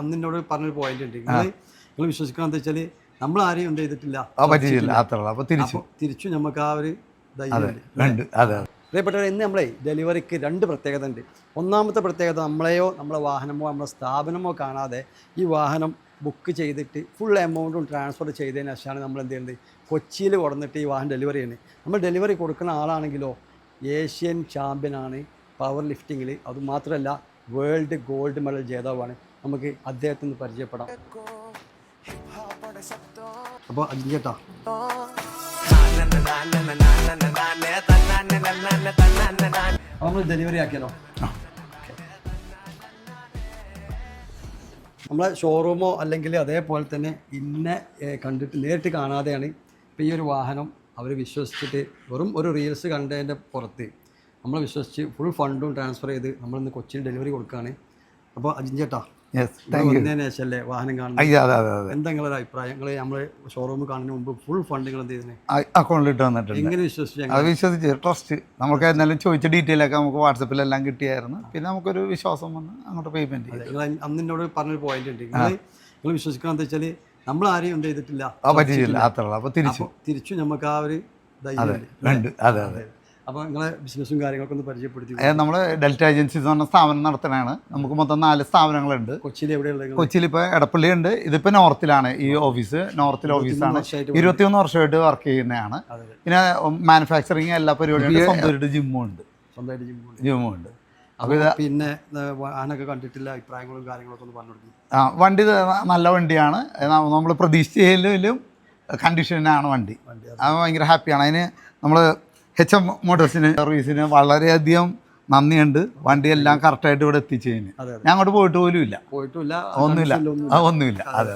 അന്നിനോട് പറഞ്ഞൊരു പോയിന്റ് ഉണ്ട്. നിങ്ങൾ വിശ്വസിക്കണം എന്താ വെച്ചാൽ നമ്മൾ ആരെയും എന്ത് ചെയ്തിട്ടില്ല, തിരിച്ചു നമുക്ക് ആ ഒരു ധൈര്യമുണ്ട്. പ്രിയപ്പെട്ടവർ, ഇന്ന് നമ്മളെ ഡെലിവറിക്ക് രണ്ട് പ്രത്യേകത ഉണ്ട്. ഒന്നാമത്തെ പ്രത്യേകത, നമ്മളെയോ നമ്മളെ വാഹനമോ നമ്മളെ സ്ഥാപനമോ കാണാതെ ഈ വാഹനം ബുക്ക് ചെയ്തിട്ട് ഫുൾ എമൗണ്ടും ട്രാൻസ്ഫർ ചെയ്തതിന് ശേഷമാണ് നമ്മൾ എന്ത് ചെയ്യുന്നത്, കൊച്ചിയിൽ കൊടുത്തിട്ട് ഈ വാഹനം ഡെലിവറി ചെയ്യുന്നത്. നമ്മൾ ഡെലിവറി കൊടുക്കുന്ന ആളാണെങ്കിലോ ഏഷ്യൻ ചാമ്പ്യനാണ് പവർ ലിഫ്റ്റിങ്ങിൽ, അതുമാത്രമല്ല വേൾഡ് ഗോൾഡ് മെഡൽ ജേതാവാണ്. നമുക്ക് അദ്ദേഹത്തെ ഒന്ന് പരിചയപ്പെടാം. അപ്പോൾ അജിഞ്ചേട്ടാ, നമ്മൾ ഡെലിവറി ആക്കിയാലോ? നമ്മളെ ഷോറൂമോ അല്ലെങ്കിൽ അതേപോലെ തന്നെ ഇന്നെ കണ്ടിട്ട് നേരിട്ട് കാണാതെയാണ് ഇപ്പോൾ ഈ ഒരു വാഹനം അവർ വിശ്വസിച്ചിട്ട് വെറും ഒരു റീൽസ് കണ്ടതിൻ്റെ പുറത്ത് നമ്മളെ വിശ്വസിച്ച് ഫുൾ ഫണ്ടും ട്രാൻസ്ഫർ ചെയ്ത് നമ്മളിന്ന് കൊച്ചിയിൽ ഡെലിവറി കൊടുക്കുകയാണ്. അപ്പോൾ അജിഞ്ചേട്ടാ, വന്നതിന് ശേഷമല്ലേ വാഹനം കാണുന്നത്, എന്താ നിങ്ങളുടെ അഭിപ്രായം? നിങ്ങൾ നമ്മൾ ഷോറൂം കാണുന്നതിന് മുമ്പ് ഫുൾ ഫണ്ട് നിങ്ങൾ എന്ത് ചെയ്യുന്നത് അക്കൗണ്ടിലിട്ട് വന്നിട്ടുണ്ട്. എങ്ങനെ വിശ്വസിച്ചു? അത് വിശ്വസിച്ച് ട്രസ്റ്റ്, നമുക്ക് എന്നാലും ചോദിച്ച ഡീറ്റെയിൽ ഒക്കെ നമുക്ക് വാട്സപ്പിലെല്ലാം കിട്ടിയായിരുന്നു. പിന്നെ നമുക്കൊരു വിശ്വാസം വന്ന് അങ്ങോട്ട് പേയ്മെന്റ് ചെയ്തു. നിങ്ങൾ അന്നിനോട് പറഞ്ഞൊരു പോയിന്റ് ഉണ്ട്. നിങ്ങൾ വിശ്വസിക്കണം എന്താ വെച്ചാൽ നമ്മൾ ആരെയും എന്ത് ചെയ്തിട്ടില്ല, അപ്പോൾ തിരിച്ചു നമുക്ക് ആ ഒരു ധൈര്യമുണ്ട്. അതെ. അപ്പോൾ നിങ്ങളെ ബിസിനസ്സും കാര്യങ്ങളൊക്കെ ഒന്ന് പരിചയപ്പെടുത്തി. നമ്മൾ ഡെൽറ്റ ഏജൻസീസ് എന്ന് പറഞ്ഞ സ്ഥാപനം നടത്തണതാണ്. നമുക്ക് മൊത്തം 4 സ്ഥാപനങ്ങളുണ്ട് കൊച്ചിയിൽ. എവിടെയുള്ളത്? കൊച്ചിയിൽ ഇപ്പോൾ എടപ്പള്ളി ഉണ്ട്. ഇതിപ്പോൾ നോർത്തിലാണ് ഈ ഓഫീസ്. നോർത്തിലെ ഓഫീസാണ്. 21 വർഷമായിട്ട് വർക്ക് ചെയ്യുന്നതാണ്. പിന്നെ മാനുഫാക്ചറിങ് എല്ലാ പരിപാടിയും. സ്വന്തമായിട്ട് ജിമ്മും ഉണ്ട്. അപ്പോൾ പിന്നെ വാഹനമൊക്കെ കണ്ടിട്ടില്ല, അഭിപ്രായങ്ങളും കാര്യങ്ങളൊക്കെ ഒന്ന് പറഞ്ഞു കൊടുക്കും. വണ്ടി നല്ല വണ്ടിയാണ്. നമ്മൾ പ്രതീക്ഷിച്ചതിലും കണ്ടീഷനാണ് വണ്ടി. അത് ഭയങ്കര ഹാപ്പിയാണ്. അതിന് നമ്മൾ HM മോട്ടോഴ്സിന് സർവീസിന് വളരെയധികം നന്ദിയുണ്ട്. വണ്ടിയെല്ലാം കറക്റ്റായിട്ട് ഇവിടെ എത്തിച്ചതിന്. ഞാൻ അങ്ങോട്ട് പോയിട്ട് പോലും ഇല്ല, ഒന്നുമില്ല. അതെ.